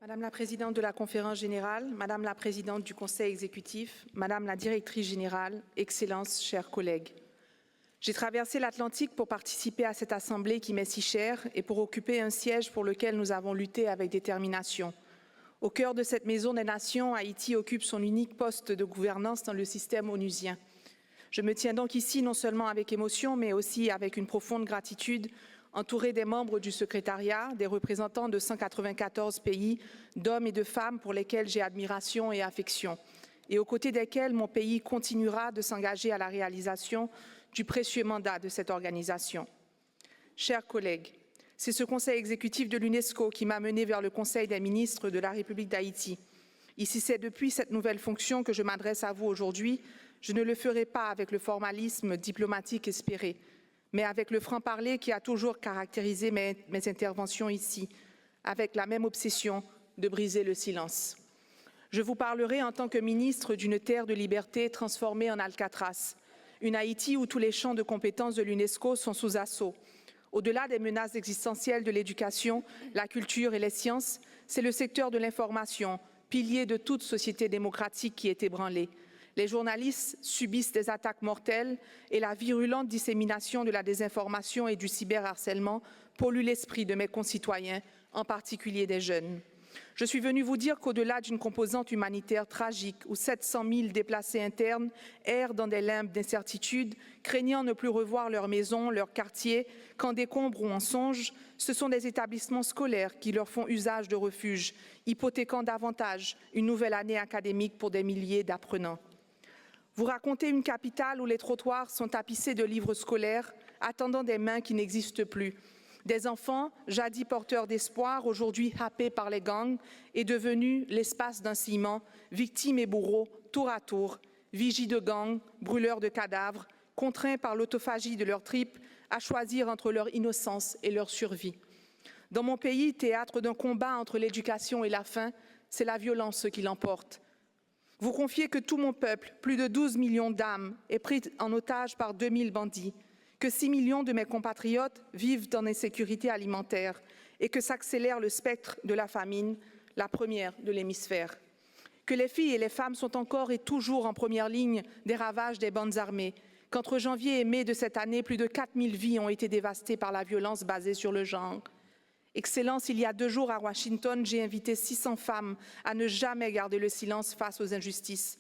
Madame la Présidente de la Conférence Générale, Madame la Présidente du Conseil exécutif, Madame la Directrice Générale, Excellences, chers collègues. J'ai traversé l'Atlantique pour participer à cette Assemblée qui m'est si chère et pour occuper un siège pour lequel nous avons lutté avec détermination. Au cœur de cette maison des nations, Haïti occupe son unique poste de gouvernance dans le système onusien. Je me tiens donc ici non seulement avec émotion, mais aussi avec une profonde gratitude, entourée des membres du secrétariat, des représentants de 194 pays, d'hommes et de femmes pour lesquels j'ai admiration et affection, et aux côtés desquels mon pays continuera de s'engager à la réalisation du précieux mandat de cette organisation. Chers collègues, c'est ce Conseil exécutif de l'UNESCO qui m'a mené vers le Conseil des ministres de la République d'Haïti. Ici, c'est depuis cette nouvelle fonction que je m'adresse à vous aujourd'hui. Je ne le ferai pas avec le formalisme diplomatique espéré, mais avec le franc-parler qui a toujours caractérisé mes interventions ici, avec la même obsession de briser le silence. Je vous parlerai en tant que ministre d'une terre de liberté transformée en Alcatraz, une Haïti où tous les champs de compétences de l'UNESCO sont sous assaut. Au-delà des menaces existentielles de l'éducation, la culture et les sciences, c'est le secteur de l'information, pilier de toute société démocratique qui est ébranlé. Les journalistes subissent des attaques mortelles et la virulente dissémination de la désinformation et du cyberharcèlement pollue l'esprit de mes concitoyens, en particulier des jeunes. Je suis venue vous dire qu'au-delà d'une composante humanitaire tragique où 700 000 déplacés internes errent dans des limbes d'incertitude, craignant ne plus revoir leur maison, leur quartier, qu'en décombres ou en songe, ce sont des établissements scolaires qui leur font usage de refuge, hypothéquant davantage une nouvelle année académique pour des milliers d'apprenants. Vous racontez une capitale où les trottoirs sont tapissés de livres scolaires, attendant des mains qui n'existent plus. Des enfants, jadis porteurs d'espoir, aujourd'hui happés par les gangs, et devenus l'espace d'un ciment, victimes et bourreaux, tour à tour, vigies de gangs, brûleurs de cadavres, contraints par l'autophagie de leurs tripes à choisir entre leur innocence et leur survie. Dans mon pays, théâtre d'un combat entre l'éducation et la faim, c'est la violence qui l'emporte. Vous confiez que tout mon peuple, plus de 12 millions d'âmes, est pris en otage par 2000 bandits, que 6 millions de mes compatriotes vivent en insécurité alimentaire et que s'accélère le spectre de la famine, la première de l'hémisphère. Que les filles et les femmes sont encore et toujours en première ligne des ravages des bandes armées, qu'entre janvier et mai de cette année, plus de 4000 vies ont été dévastées par la violence basée sur le genre. Excellence, il y a 2 jours à Washington, j'ai invité 600 femmes à ne jamais garder le silence face aux injustices.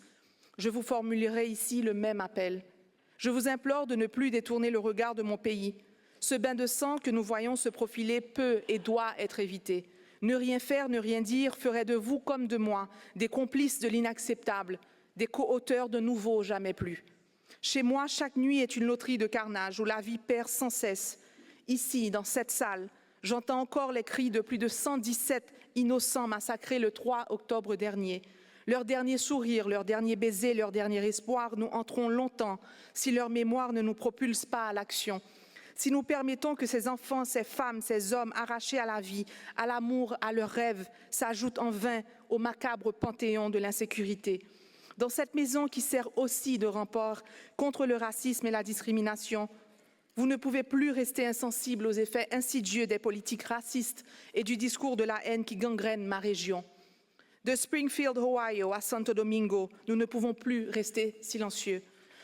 Je vous formulerai ici le même appel. Je vous implore de ne plus détourner le regard de mon pays. Ce bain de sang que nous voyons se profiler peut et doit être évité. Ne rien faire, ne rien dire ferait de vous comme de moi des complices de l'inacceptable, des co-auteurs de nouveaux jamais plus. Chez moi, chaque nuit est une loterie de carnage où la vie perd sans cesse. Ici, dans cette salle, j'entends encore les cris de plus de 117 innocents massacrés le 3 octobre dernier. Leur dernier sourire, leur dernier baiser, leur dernier espoir nous hanteront longtemps si leur mémoire ne nous propulse pas à l'action. Si nous permettons que ces enfants, ces femmes, ces hommes arrachés à la vie, à l'amour, à leurs rêves, s'ajoutent en vain au macabre panthéon de l'insécurité. Dans cette maison qui sert aussi de rempart contre le racisme et la discrimination, vous ne pouvez plus rester insensible aux effets insidieux des politiques racistes et du discours de la haine qui gangrène ma région. De Springfield, Ohio, à Santo Domingo, nous ne pouvons plus rester silencieux.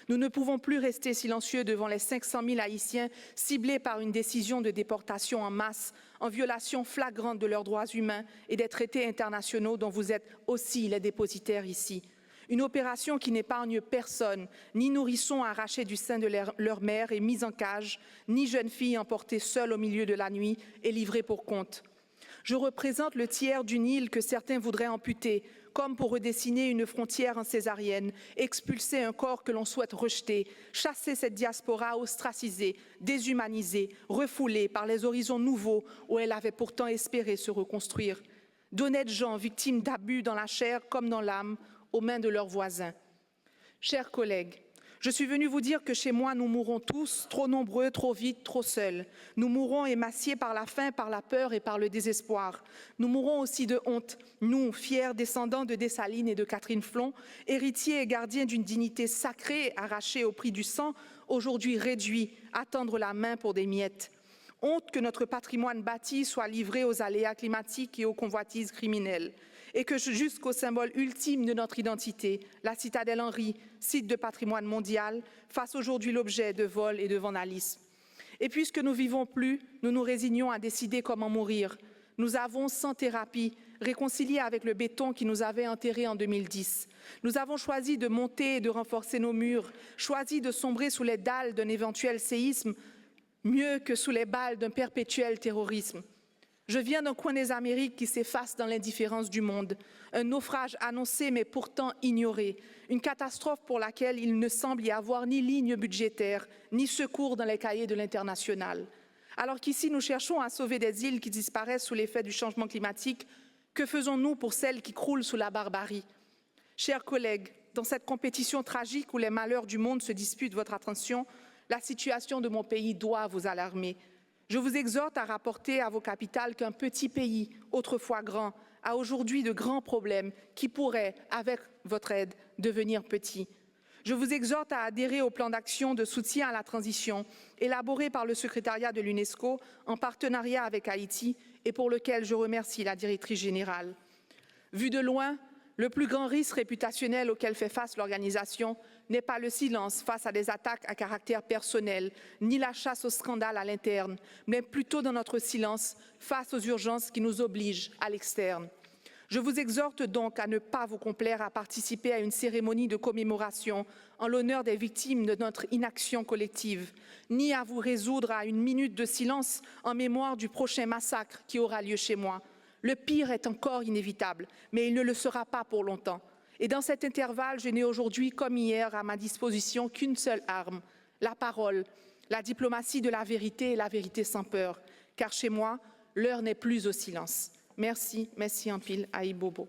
Nous ne pouvons plus rester silencieux devant les 500 000 Haïtiens ciblés par une décision de déportation en masse, en violation flagrante de leurs droits humains et des traités internationaux dont vous êtes aussi les dépositaires ici. Une opération qui n'épargne personne, ni nourrissons arrachés du sein de leur mère et mis en cage, ni jeunes filles emportées seules au milieu de la nuit et livrées pour compte. Je représente le tiers d'une île que certains voudraient amputer, comme pour redessiner une frontière en césarienne, expulser un corps que l'on souhaite rejeter, chasser cette diaspora ostracisée, déshumanisée, refoulée par les horizons nouveaux où elle avait pourtant espéré se reconstruire. D'honnêtes gens victimes d'abus dans la chair comme dans l'âme, aux mains de leurs voisins. Chers collègues, je suis venue vous dire que chez moi, nous mourrons tous, trop nombreux, trop vite, trop seuls. Nous mourrons émaciés par la faim, par la peur et par le désespoir. Nous mourrons aussi de honte, nous, fiers descendants de Dessalines et de Catherine Flon, héritiers et gardiens d'une dignité sacrée arrachée au prix du sang, aujourd'hui réduits à tendre la main pour des miettes. Honte que notre patrimoine bâti soit livré aux aléas climatiques et aux convoitises criminelles, et que jusqu'au symbole ultime de notre identité, la citadelle Henri, site de patrimoine mondial, fasse aujourd'hui l'objet de vols et de vandalisme. Et puisque nous vivons plus, nous nous résignons à décider comment mourir. Nous avons, sans thérapie, réconcilié avec le béton qui nous avait enterrés en 2010. Nous avons choisi de monter et de renforcer nos murs, choisi de sombrer sous les dalles d'un éventuel séisme, mieux que sous les balles d'un perpétuel terrorisme. Je viens d'un coin des Amériques qui s'efface dans l'indifférence du monde, un naufrage annoncé mais pourtant ignoré, une catastrophe pour laquelle il ne semble y avoir ni ligne budgétaire, ni secours dans les cahiers de l'international. Alors qu'ici nous cherchons à sauver des îles qui disparaissent sous l'effet du changement climatique, que faisons-nous pour celles qui croulent sous la barbarie? Chers collègues, dans cette compétition tragique où les malheurs du monde se disputent votre attention, la situation de mon pays doit vous alarmer. Je vous exhorte à rapporter à vos capitales qu'un petit pays, autrefois grand, a aujourd'hui de grands problèmes qui pourraient, avec votre aide, devenir petits. Je vous exhorte à adhérer au plan d'action de soutien à la transition élaboré par le secrétariat de l'UNESCO en partenariat avec Haïti et pour lequel je remercie la directrice générale. Vu de loin, le plus grand risque réputationnel auquel fait face l'organisation n'est pas le silence face à des attaques à caractère personnel, ni la chasse au scandale à l'interne, mais plutôt dans notre silence face aux urgences qui nous obligent à l'externe. Je vous exhorte donc à ne pas vous complaire à participer à une cérémonie de commémoration en l'honneur des victimes de notre inaction collective, ni à vous résoudre à une minute de silence en mémoire du prochain massacre qui aura lieu chez moi. Le pire est encore inévitable, mais il ne le sera pas pour longtemps. Et dans cet intervalle, je n'ai aujourd'hui, comme hier, à ma disposition qu'une seule arme, la parole, la diplomatie de la vérité et la vérité sans peur. Car chez moi, l'heure n'est plus au silence. Merci, merci en pile, Aïe Bobo.